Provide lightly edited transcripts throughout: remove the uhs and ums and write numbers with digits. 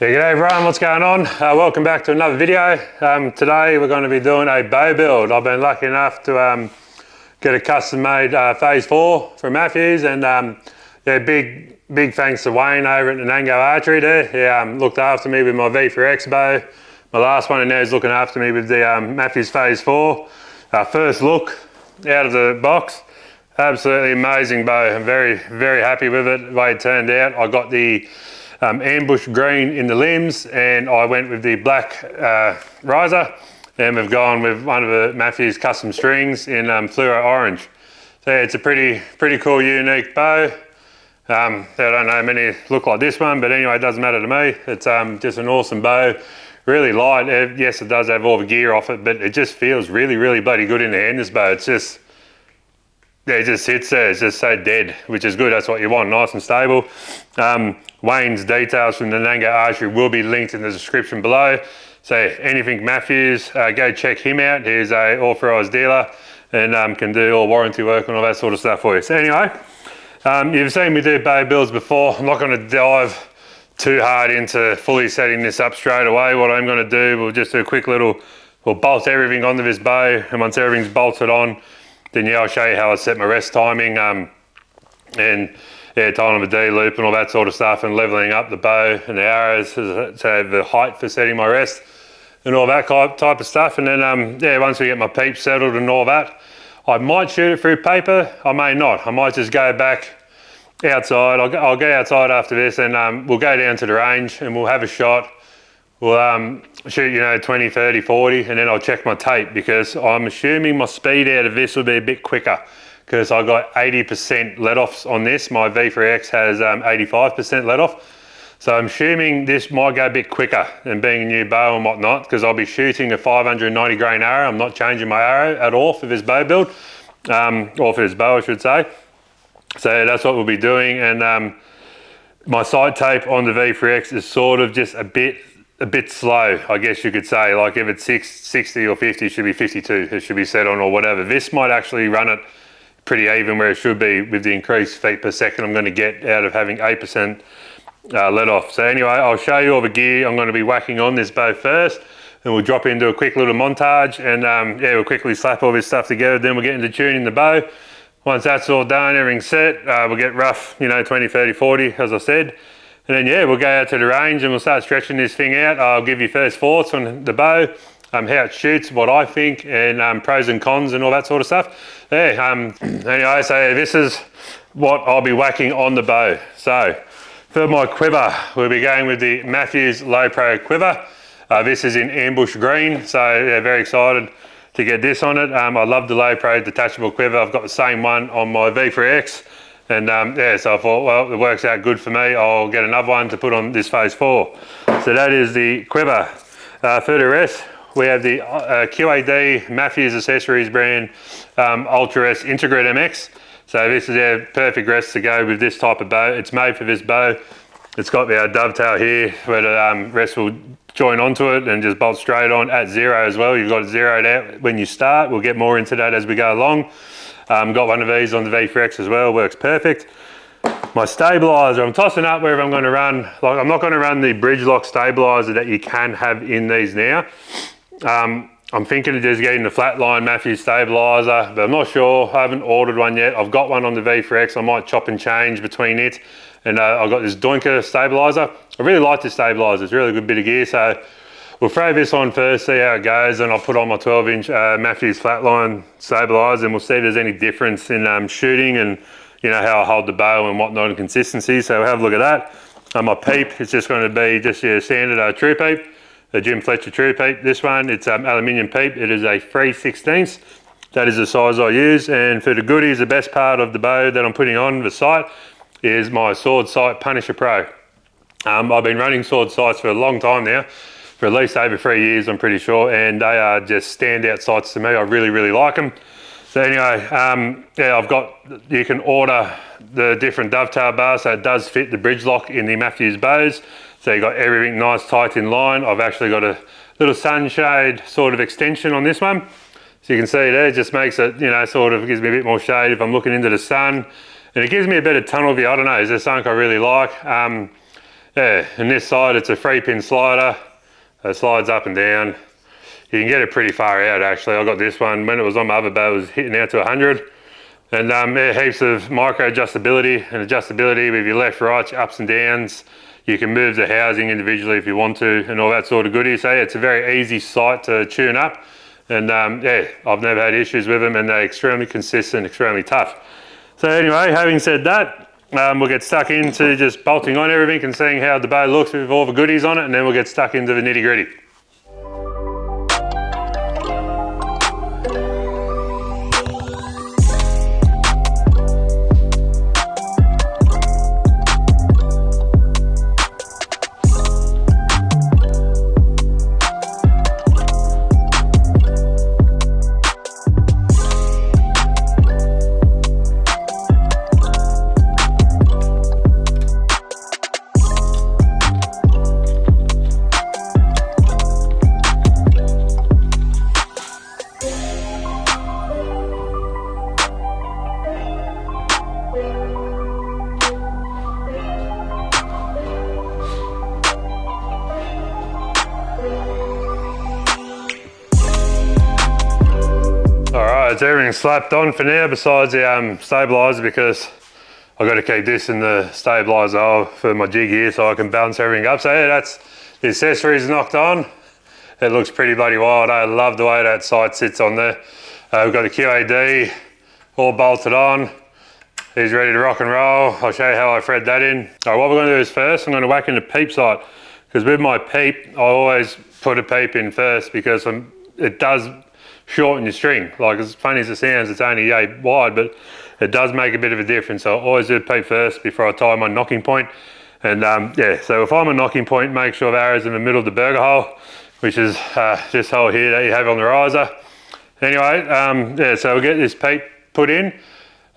Yeah, g'day everyone, what's going on? Welcome back to another video. Today we're going to be doing a bow build. I've been lucky enough to get a custom made Phase 4 from Mathews, and yeah, big thanks to Wayne over at NANANGO Archery there. He looked after me with my V4X bow. My last one in there is looking after me with the Mathews Phase 4. First look out of the box, absolutely amazing bow. I'm very happy with it, the way it turned out. I got the ambush green in the limbs, and I went with the black riser, and we've gone with one of the Mathews custom strings in fluoro orange. So yeah, it's a pretty cool, unique bow. I don't know many look like this one, but anyway, it doesn't matter to me. It's just an awesome bow, really light. Yes, it does have all the gear off it, but it just feels really bloody good in the hand, this bow. It's just, yeah, it just sits there, it's just so dead, which is good. That's what you want, nice and stable. Wayne's details from the NANANGO Archery will be linked in the description below. So anything Mathews, go check him out. He's a authorised dealer and can do all warranty work and all that sort of stuff for you. So anyway, you've seen me do bow builds before. I'm not going to dive too hard into fully setting this up straight away. What I'm going to do, we'll just do a quick little, we'll bolt everything onto this bow, and once everything's bolted on, then yeah, I'll show you how I set my rest timing and yeah, tying the D-loop and all that sort of stuff, and leveling up the bow and the arrows so the height for setting my rest and all that type of stuff. And then yeah, once we get my peep settled and all that, I might shoot it through paper, I may not. I might just go back outside. I'll go outside after this, and we'll go down to the range and we'll have a shot. We'll shoot, you know, 20, 30, 40, and then I'll check my tape, because I'm assuming my speed out of this will be a bit quicker, because I got 80% let-offs on this. My V4X has 85% let-off. So I'm assuming this might go a bit quicker than being a new bow and whatnot, because I'll be shooting a 590 grain arrow. I'm not changing my arrow at all for this bow build, or for this bow I should say. So that's what we'll be doing. And my sight tape on the V4X is sort of just a bit slow, I guess you could say. Like if it's 60 or 50, it should be 52, it should be set on, or whatever. This might actually run it pretty even where it should be, with the increased feet per second I'm going to get out of having 8% let off. So anyway, I'll show you all the gear I'm going to be whacking on this bow first, and we'll drop into a quick little montage, and yeah, we'll quickly slap all this stuff together, then we'll get into tuning the bow. Once that's all done, everything's set, we'll get rough, you know, 20, 30, 40, as I said. And then yeah, we'll go out to the range and we'll start stretching this thing out. I'll give you first thoughts on the bow, how it shoots, what I think, and pros and cons and all that sort of stuff. Yeah, anyway, so this is what I'll be whacking on the bow. So for my quiver, we'll be going with the Mathews Low Pro quiver. This is in ambush green, so yeah, very excited to get this on it. I love the Low Pro detachable quiver. I've got the same one on my V4X. And yeah, so I thought, well, it works out good for me. I'll get another one to put on this Phase 4. So that is the quiver. For the rest, we have the QAD Mathews Accessories brand Ultra S Integrat MX. So this is our perfect rest to go with this type of bow. It's made for this bow. It's got our dovetail here where the rest will join onto it and just bolt straight on at zero as well. You've got it zeroed out when you start. We'll get more into that as we go along. Got one of these on the V4X as well, works perfect. My stabilizer, I'm tossing up whether I'm going to run, like I'm not going to run the bridge lock stabilizer that you can have in these now. I'm thinking of just getting the flatline Mathews stabilizer, but I'm not sure. I haven't ordered one yet. I've got one on the V4X. I might chop and change between it. And I've got this Doinker stabilizer. I really like this stabilizer. It's a really good bit of gear. So we'll throw this on first, see how it goes, and I'll put on my 12-inch Mathews flatline stabilizer, and we'll see if there's any difference in shooting and, you know, how I hold the bow and whatnot and consistency. So we'll have a look at that. My peep is just going to be just your standard true peep, the Jim Fletcher true peep. This one, it's aluminium peep. It is a 3/16. That is the size I use. And for the goodies, the best part of the bow that I'm putting on the sight is my sword sight Punisher Pro. I've been running sword sights for a long time now, for at least over 3 years, I'm pretty sure, and they are just standout sights to me. I really like them. So anyway, yeah, you can order the different dovetail bars, so it does fit the bridge lock in the Mathews bows. So you've got everything nice tight in line. I've actually got a little sunshade sort of extension on this one. So you can see there, it just makes it, you know, sort of gives me a bit more shade if I'm looking into the sun. And it gives me a better tunnel view. I don't know, is there something I really like? yeah, and this side it's a 3-pin slider. It slides up and down. You can get it pretty far out actually. I got this one, when it was on my other bow, it was hitting out to 100. And yeah, heaps of micro adjustability and adjustability with your left, right, ups and downs. You can move the housing individually if you want to and all that sort of goodies. So yeah, it's a very easy sight to tune up. And yeah, I've never had issues with them, and they're extremely consistent, extremely tough. So anyway, having said that, we'll get stuck into just bolting on everything and seeing how the bow looks with all the goodies on it, and then we'll get stuck into the nitty gritty. So everything's slapped on for now besides the stabiliser, because I've got to keep this in the stabiliser hole for my jig here so I can balance everything up. So yeah, that's the accessories knocked on. It looks pretty bloody wild. I love the way that sight sits on there. We've got the QAD all bolted on. He's ready to rock and roll. I'll show you how I thread that in. All right, what we're going to do is first I'm going to whack in the peep sight, because with my peep I always put a peep in first, because it does shorten your string. Like, as funny as it sounds, it's only 8 wide, but it does make a bit of a difference. So I always do peep first before I tie my knocking point. And yeah, so if I'm a knocking point, make sure the arrow's in the middle of the burger hole, which is this hole here that you have on the riser. Anyway, yeah, so we'll get this peep put in.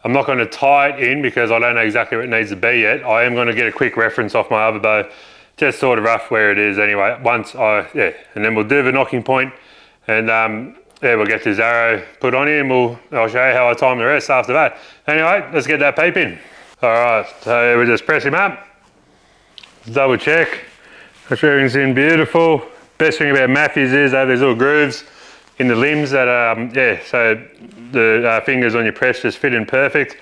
I'm not going to tie it in because I don't know exactly where it needs to be yet. I am going to get a quick reference off my other bow, just sort of rough where it is anyway. Yeah, and then we'll do the knocking point, and yeah, we'll get this arrow put on here, and I'll show you how I time the rest after that. Anyway, let's get that peep in. All right, so we'll just press him up, double check, make sure everything's in beautiful. Best thing about Mathews is they have these little grooves in the limbs that, yeah, so the fingers on your press just fit in perfect,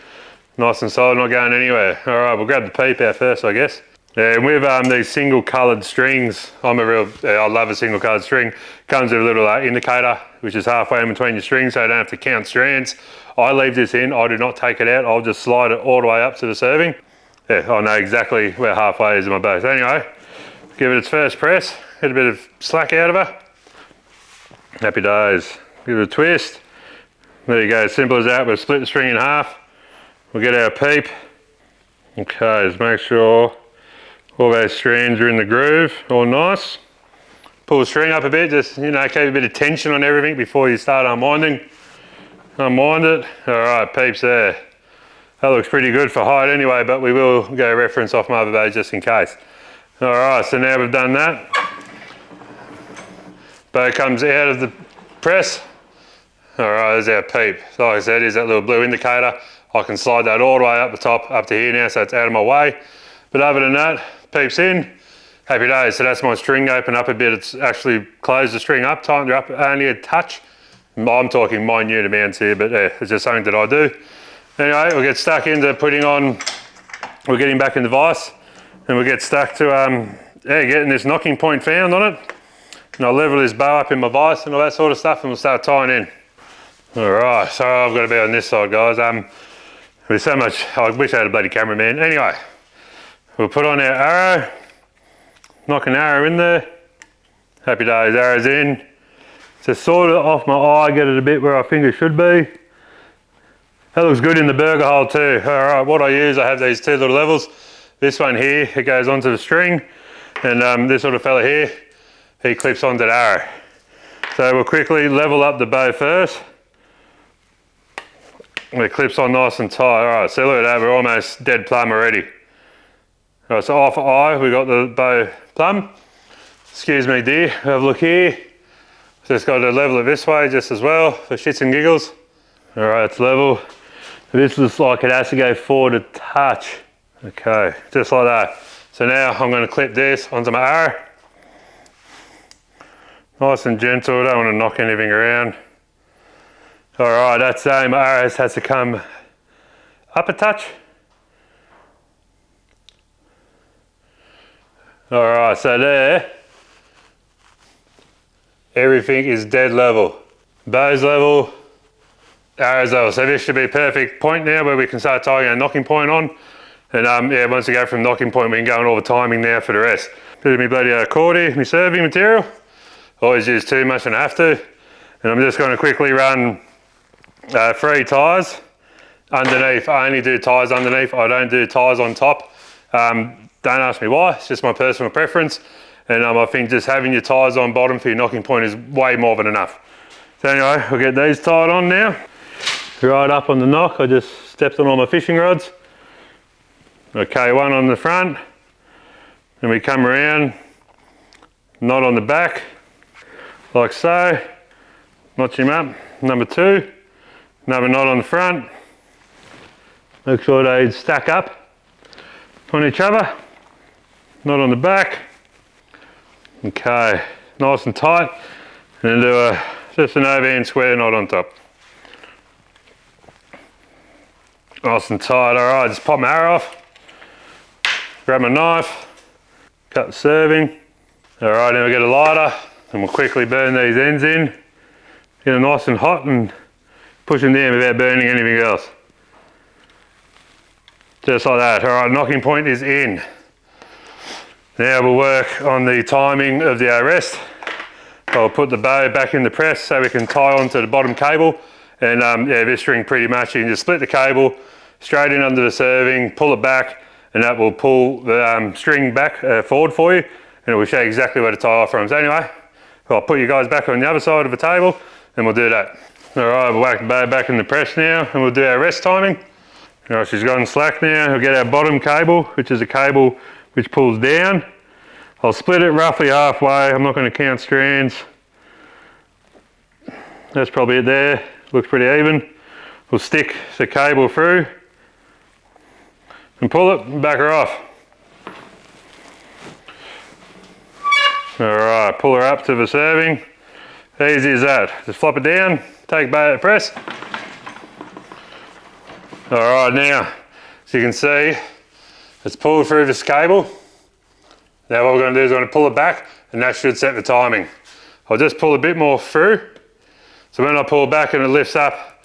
nice and solid, not going anywhere. All right, we'll grab the peep out first, I guess. Yeah, and with these single coloured strings, I love a single coloured string. Comes with a little indicator, which is halfway in between your strings, so I don't have to count strands. I leave this in, I do not take it out, I'll just slide it all the way up to the serving. Yeah, I know exactly where halfway is in my bow. So anyway, give it its first press, get a bit of slack out of her. Happy days. Give it a twist. There you go, simple as that. We'll split the string in half. We'll get our peep. Okay, just make sure all those strands are in the groove, all nice. Pull the string up a bit, just, you know, keep a bit of tension on everything before you start unwinding. Unwind it. All right, peeps there. That looks pretty good for height anyway, but we will go reference off my other bow just in case. All right, so now we've done that. Bow comes out of the press. All right, there's our peep. So like I said, here's that little blue indicator. I can slide that all the way up the top, up to here now, so it's out of my way. But other than that, peeps in, happy days. So that's my string open up a bit. It's actually closed the string up, tightened it up only a touch. I'm talking minute amounts here, but yeah, it's just something that I do. Anyway, we'll get stuck into putting on, we'll get him back in the vise, and we'll get stuck to yeah, getting this knocking point found on it. And I'll level this bow up in my vise and all that sort of stuff, and we'll start tying in. All right, so I've got to be on this side, guys. There's so much, I wish I had a bloody cameraman. Anyway, we'll put on our arrow, knock an arrow in there. Happy days, arrow's in. Just sort of off my eye, get it a bit where our finger should be. That looks good in the burger hole too. All right, what I use, I have these 2 little levels. This one here, it goes onto the string, and this little fella here, he clips onto the arrow. So we'll quickly level up the bow first. It clips on nice and tight. All right, so look at that, we're almost dead plumb already. All right, so off eye, we got the bow plumb. Excuse me, dear, have a look here. Just got to level it this way just as well for shits and giggles. All right, it's level. This looks like it has to go forward a touch. Okay, just like that. So now I'm going to clip this onto my arrow. Nice and gentle, don't want to knock anything around. Alright, that's my arrow has to come up a touch. Alright, so there, everything is dead level. Bow's level, arrows level. So this should be a perfect point now where we can start tying our knocking point on. And yeah, once we go from knocking point, we can go on all the timing now for the rest. Bit of me bloody cord here, my serving material. Always use too much and I have to. And I'm just going to quickly run 3 ties underneath. I only do ties underneath, I don't do ties on top. Don't ask me why, it's just my personal preference. And I think just having your ties on bottom for your knocking point is way more than enough. So anyway, we'll get these tied on now. Right up on the knock, I just stepped on all my fishing rods. Okay, one on the front. Then we come around, knot on the back, like so. Notch him up, number 2. Another knot on the front. Make sure they stack up on each other. Knot on the back. Okay, nice and tight. And then do just an overhand square knot on top. Nice and tight. Alright, just pop my arrow off. Grab my knife. Cut the serving. Alright, then we'll get a lighter and we'll quickly burn these ends in. Get them nice and hot and push them down without burning anything else. Just like that. Alright, knocking point is in. Now we'll work on the timing of the arrest. I'll put the bow back in the press so we can tie onto the bottom cable. And yeah, this string pretty much, you can just split the cable straight in under the serving, pull it back, and that will pull the string back forward for you, and it will show you exactly where to tie off from. So anyway, I'll put you guys back on the other side of the table, and we'll do that. Alright, we'll whack the bow back in the press now, and we'll do our rest timing. Alright, she's gotten slack now. We'll get our bottom cable, which is a cable which pulls down. I'll split it roughly halfway. I'm not going to count strands. That's probably it there. Looks pretty even. We'll stick the cable through and pull it and back her off. Alright, pull her up to the serving. Easy as that. Just flop it down, take bow at press. Alright, now, as you can see, it's pulled through this cable. Now what we're going to do is we're going to pull it back, and that should set the timing. I'll just pull a bit more through. So when I pull back and it lifts up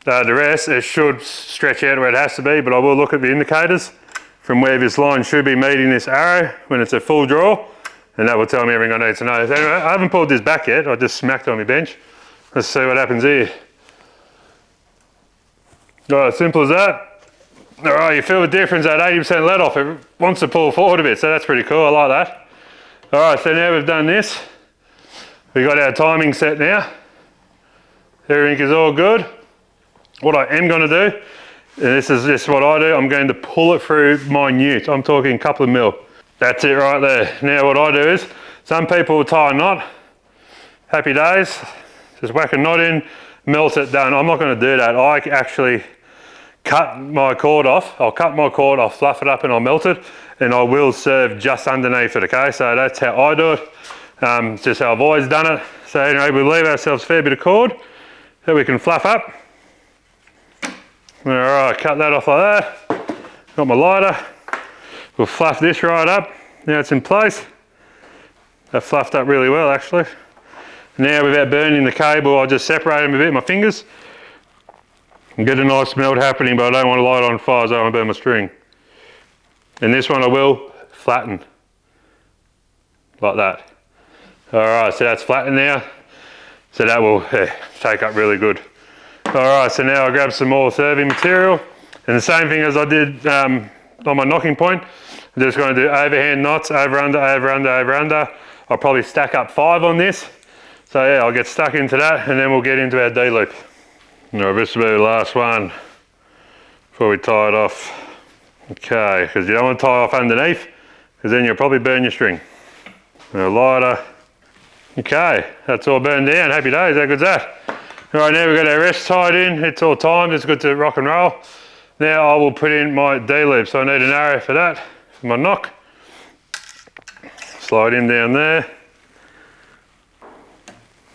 the rest, it should stretch out where it has to be, but I will look at the indicators from where this line should be meeting this arrow when it's a full draw, and that will tell me everything I need to know. So anyway, I haven't pulled this back yet, I just smacked on my bench. Let's see what happens here. Alright, simple as that. Alright, you feel the difference at 80% let off, it wants to pull forward a bit, so that's pretty cool, I like that. Alright, so now we've done this, we've got our timing set now. Everything is all good. What I am going to do, and this is just what I do, I'm going to pull it through minute. I'm talking a couple of mil. That's it right there. Now what I do is, some people will tie a knot. Happy days. Just whack a knot in, melt it, done. I'm not going to do that. I actually cut my cord off. I'll cut my cord, I'll fluff it up and I'll melt it, and I will serve just underneath it, okay? So that's how I do it. Just how I've always done it. So anyway, we leave ourselves a fair bit of cord that we can fluff up. Alright, cut that off like that. Got my lighter. We'll fluff this right up. Now it's in place. That fluffed up really well actually. Now without burning the cable, I'll just separate them a bit with my fingers and get a nice melt happening, but I don't want to light on fire so I don't burn my string. And this one I will flatten. Like that. Alright, so that's flattened now. So that will take up really good. Alright, so now I grab some more serving material, and the same thing as I did on my knocking point. I'm just going to do overhand knots, over, under, over, under, over, under. I'll probably stack up 5 on this. So yeah, I'll get stuck into that and then we'll get into our D-loop. Alright, this will be the last one before we tie it off. Okay, because you don't want to tie off underneath, because then you'll probably burn your string. A lighter. Okay, that's all burned down. Happy days, how good's that? Alright, now we've got our rest tied in. It's all timed, it's good to rock and roll. Now I will put in my D-loop. So I need an arrow for that, for my knock. Slide him down there.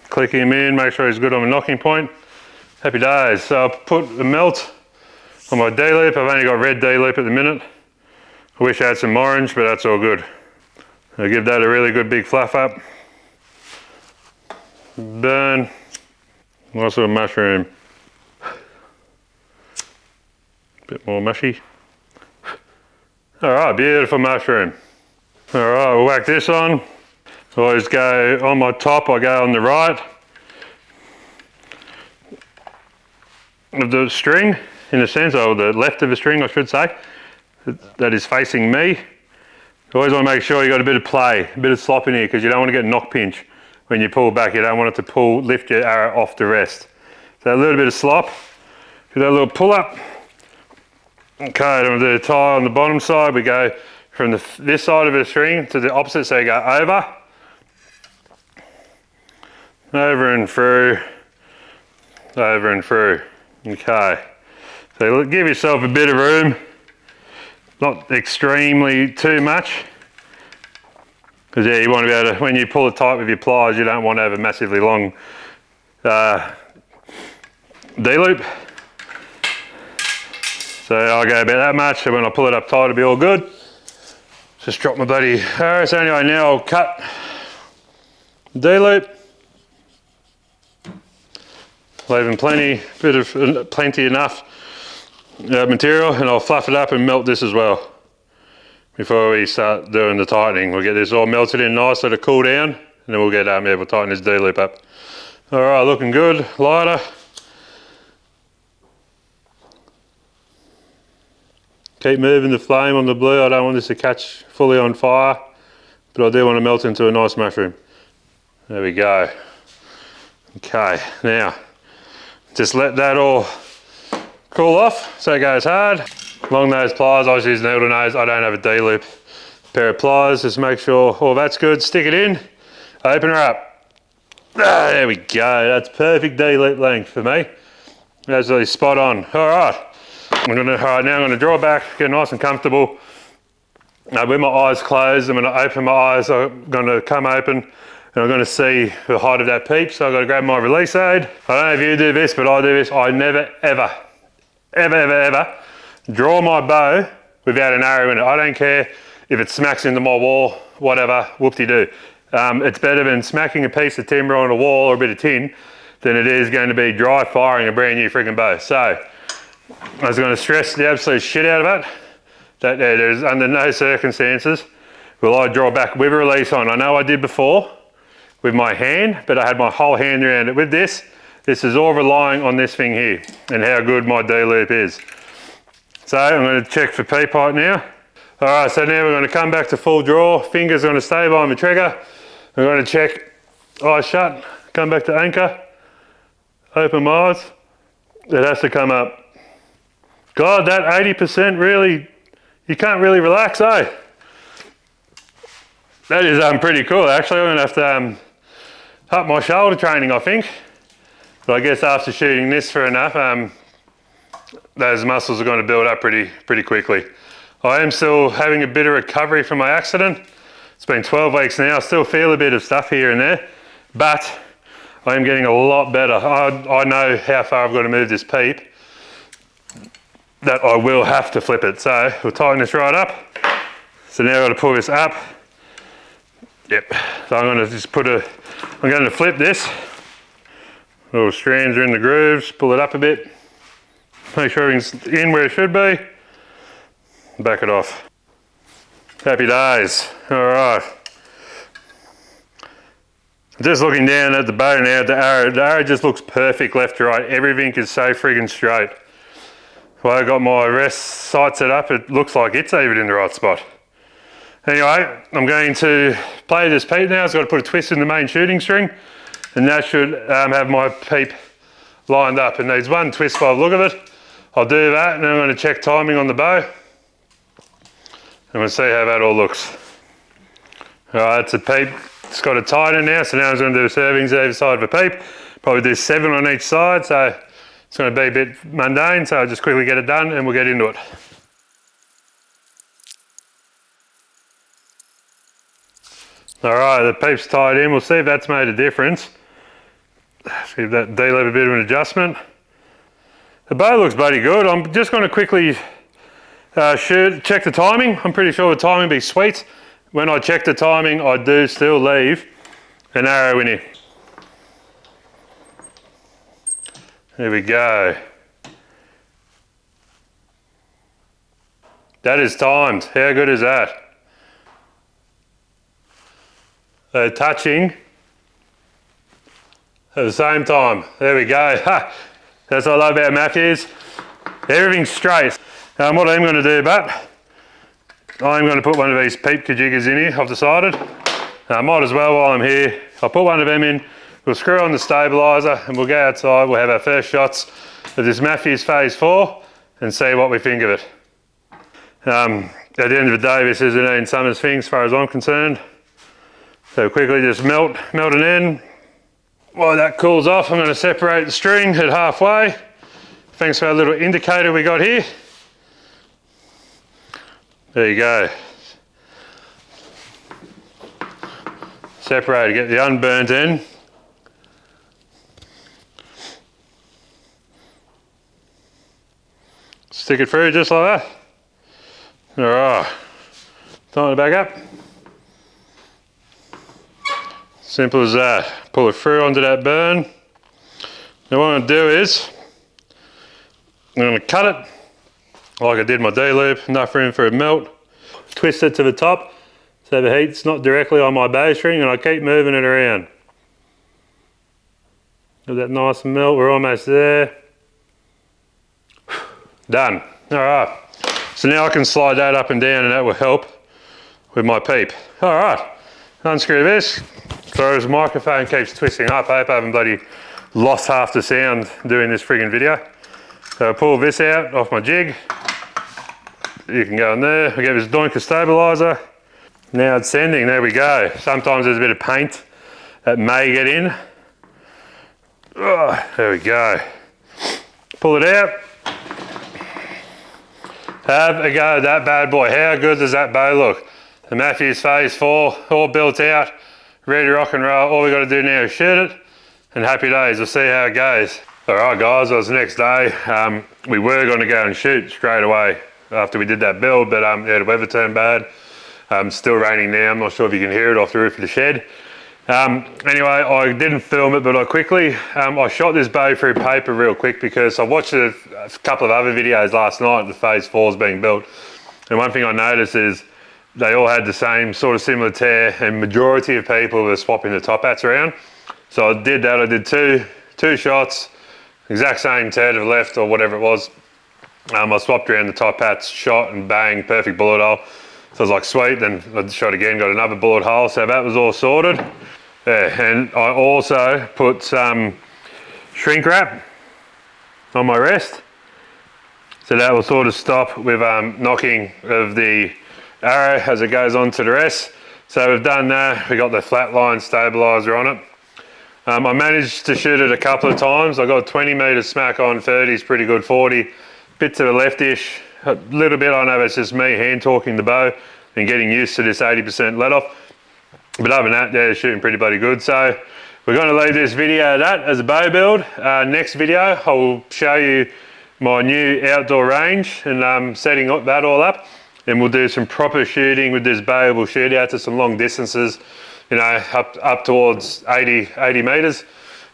Click him in, make sure he's good on the knocking point. Happy days. So I'll put a melt on my D-loop. I've only got red D-loop at the minute. I wish I had some orange, but that's all good. I'll give that a really good big fluff up. Burn. Nice little mushroom. Bit more mushy. All right, beautiful mushroom. All right, we'll whack this on. I always go on my top, I go on the right of the string, in a sense, or the left of the string, I should say, that is facing me. You always want to make sure you got a bit of play, a bit of slop in here, because you don't want to get knock pinch when you pull back. You don't want it to lift your arrow off the rest. So a little bit of slop, do that little pull up. Okay, then with the tie on the bottom side, we go from this side of the string to the opposite, so you go over and through, over and through. Okay, so give yourself a bit of room, not extremely too much, because yeah, you want to be able to, when you pull it tight with your pliers, you don't want to have a massively long D-loop. So I'll go about that much, so when I pull it up tight, it'll be all good. Just drop my bloody arrow. So anyway, now I'll cut D-loop. Leaving plenty enough material, and I'll fluff it up and melt this as well before we start doing the tightening. We'll get this all melted in nice, let it cool down, and then we'll get yeah, we'll tighten this D-loop up. All right, looking good, lighter. Keep moving the flame on the blue. I don't want this to catch fully on fire, but I do want to melt into a nice mushroom. There we go. Okay, now just let that all cool off so it goes hard. Along those pliers, I was using needle nose. I don't have a D-loop pair of pliers. Just make sure all that's good. Stick it in, open her up. Ah, there we go. That's perfect D-loop length for me. Absolutely spot on. All right. All right, now I'm going to draw back, get nice and comfortable. With my eyes closed, I'm going to open my eyes. I'm going to come open, and I'm going to see the height of that peep. So I've got to grab my release aid. I don't know if you do this, but I do this. I never, ever draw my bow without an arrow in it. I don't care if it smacks into my wall, whatever, whoop-de-doo. It's better than smacking a piece of timber on a wall or a bit of tin than it is going to be dry firing a brand new friggin' bow. So I was going to stress the absolute shit out of it, that there's under no circumstances will I draw back with a release on. I know I did before with my hand, but I had my whole hand around it. With this is all relying on this thing here and how good my D-loop is. So I'm going to check for peep height now. All right, so now we're going to come back to full draw. Fingers are going to stay behind the trigger. I'm going to check eyes shut, come back to anchor, open my eyes. It has to come up. God, that 80% really, you can't really relax, eh? That is pretty cool. Actually, I'm gonna have to up my shoulder training, I think. But I guess after shooting this for enough, those muscles are going to build up pretty quickly. I am still having a bit of recovery from my accident. It's been 12 weeks now. I still feel a bit of stuff here and there, but I am getting a lot better. I know how far I've got to move this peep, that I will have to flip it. So we'll tighten this right up. So now I've got to pull this up. Yep. So I'm going to just I'm going to flip this. Little strands are in the grooves. Pull it up a bit. Make sure everything's in where it should be. Back it off. Happy days. All right. Just looking down at the bow now, the arrow just looks perfect left to right. Everything is so friggin' straight. Well, I got my rest sight set up, it looks like it's even in the right spot. Anyway, I'm going to play this peep now. I've got to put a twist in the main shooting string, and that should have my peep lined up. It needs one twist by the look of it. I'll do that, and then I'm going to check timing on the bow, and we'll see how that all looks. All right, it's a peep. It's got a tighter now, so now I'm going to do servings either side of a peep. Probably do 7 on each side, so it's going to be a bit mundane, so I'll just quickly get it done and we'll get into it. All right, the peep's tied in. We'll see if that's made a difference. Give that D-loop a bit of an adjustment. The bow looks bloody good. I'm just going to quickly check the timing. I'm pretty sure the timing will be sweet. When I check the timing, I do still leave an arrow in here. There we go. That is timed. How good is that? So touching at the same time. There we go. Ha! That's what I love about Mathews. Everything's straight. What I'm going to do, but I'm going to put one of these peep KAYUGAs in here. I've decided. I might as well while I'm here. I'll put one of them in. We'll screw on the stabiliser and we'll go outside. We'll have our first shots of this Mathews Phase 4 and see what we think of it. At the end of the day, this is an Ian Summers thing as far as I'm concerned. So quickly just melt it in. While that cools off, I'm going to separate the string at halfway. Thanks for our little indicator we got here. There you go. Separate, get the unburnt end. Stick it through just like that. Alright, tighten it back up. Simple as that. Pull it through onto that burn. Now what I'm going to do is, I'm going to cut it like I did my D-loop, enough room for a melt. Twist it to the top so the heat's not directly on my bowstring, and I keep moving it around. Got that nice melt, we're almost there. Done. Alright, so now I can slide that up and down and that will help with my peep. Alright, unscrew this. Sorry, this microphone keeps twisting up. I hope I haven't bloody lost half the sound doing this friggin' video. So I pull this out off my jig. You can go in there. We get this doinker stabiliser. Now it's sending, there we go. Sometimes there's a bit of paint that may get in. Oh, there we go. Pull it out. Have a go at that bad boy. How good does that bow look? The Mathews Phase 4, all built out, ready to rock and roll. All we got to do now is shoot it, and happy days. We'll see how it goes. All right, guys, it was the next day. We were going to go and shoot straight away after we did that build, but yeah, the weather turned bad. Still raining now. I'm not sure if you can hear it off the roof of the shed. Anyway, I didn't film it, but I quickly, I shot this bow through paper real quick because I watched a couple of other videos last night, the Phase 4's being built. And one thing I noticed is they all had the same sort of similar tear, and majority of people were swapping the top hats around. So I did that. I did two shots, exact same tear to the left or whatever it was. I swapped around the top hats, shot and bang, perfect bullet hole. So I was like, sweet, then I shot again, got another bullet hole. So that was all sorted. Yeah, and I also put some shrink wrap on my rest. So that will sort of stop with knocking of the arrow as it goes on to the rest. So we've done that. We got the flatline stabiliser on it. I managed to shoot it a couple of times. I got 20 metres smack on, 30 is pretty good, 40. Bit to the leftish, a little bit, I know it's just me hand torquing the bow and getting used to this 80% let off. But other than that, yeah, it's shooting pretty bloody good. So we're going to leave this video at that as a bow build. Next video, I will show you my new outdoor range and setting up that all up. And we'll do some proper shooting with this bow. We'll shoot out to some long distances, you know, up towards 80 metres.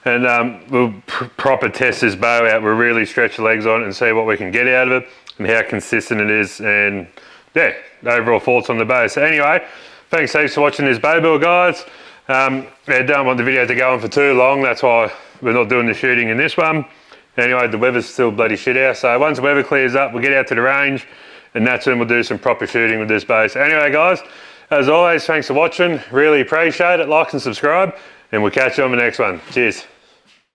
And we'll proper test this bow out. We'll really stretch the legs on it and see what we can get out of it and how consistent it is. And yeah, overall thoughts on the bow. So anyway, thanks heaps for watching this bow build, guys. I don't want the video to go on for too long. That's why we're not doing the shooting in this one. Anyway, the weather's still bloody shit out. So once the weather clears up, we'll get out to the range and that's when we'll do some proper shooting with this bow. So anyway, guys, as always, thanks for watching. Really appreciate it. Like and subscribe and we'll catch you on the next one. Cheers.